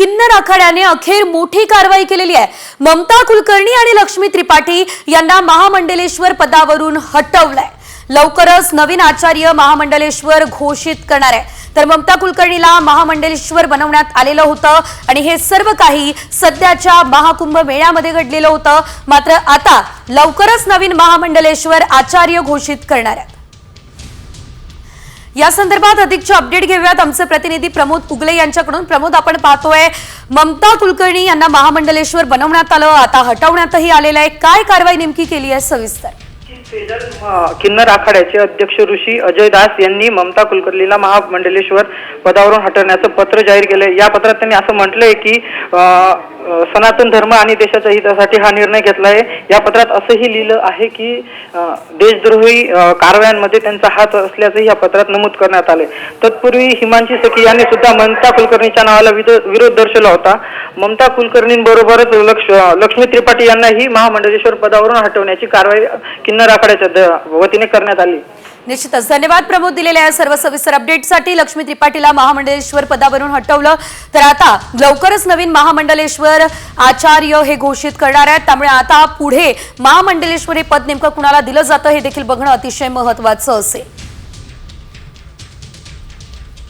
किन्नर आखाड्याने अखेर मोठी कारवाई केलेली आहे। ममता कुलकर्णी आणि लक्ष्मी त्रिपाठी यांना महामंडलेश्वर पदावरून हटवलंय। लवकरच नवीन आचार्य महामंडलेश्वर घोषित करणार आहे। तर ममता कुलकर्णीला महामंडलेश्वर बनवण्यात आलेलं होतं आणि हे सर्व काही सध्याच्या महाकुंभ मेळ्यामध्ये घडलेलं होतं। मात्र आता लवकरच नवीन महामंडलेश्वर आचार्य घोषित करणार आहेत। या संदर्भात अधिकचे अपडेट घेऊयात आमचे प्रतिनिधी प्रमोद उगले यांच्याकडून। प्रमोद, आपण पाहतोय ममता कुलकर्णी यांना महामंडलेश्वर बनवण्यात आलं, आता हटवण्यातही आलेलं आहे। काय कारवाई नेमकी केली आहे सविस्तर? किन्नर आखाड्याचे अध्यक्ष ऋषी अजय दास यांनी ममता कुलकर्णीला महामंडलेश्वर पदावरून हटवण्याचं पत्र जाहीर केलंय। या पत्रात त्यांनी असं म्हटलंय की सनातन धर्म आणि देशाच्या हितासाठी हा निर्णय घेतलाय। या पत्रात असंही लिहिलं आहे की देशद्रोही कारवायांमध्ये त्यांचा हात असल्याचंही या पत्रात नमूद करण्यात आले। तत्पूर्वी हिमांशी सखी यांनी सुद्धा ममता कुलकर्णीच्या नावाला विरोध दर्शवला होता। ममता कुलकर्णींबरोबरच लक्ष्मी त्रिपाठी यांनाही महामंडलेश्वर पदावरून हटवण्याची कारवाई किन्नर आखाड्याच्या वतीने करण्यात आली। निश्चितच धन्यवाद प्रमोद, दिलेल्या सर्व सविस्तर अपडेटसाठी। लक्ष्मी त्रिपाठीला महामंडलेश्वर पदावरून हटवलं, तर आता लवकरच नवीन महामंडलेश्वर आचार्य हे घोषित करणार आहेत। त्यामुळे आता पुढे महामंडलेश्वर हे पद नेमकं कुणाला दिलं जातं हे देखील बघणं अतिशय महत्त्वाचं असेल।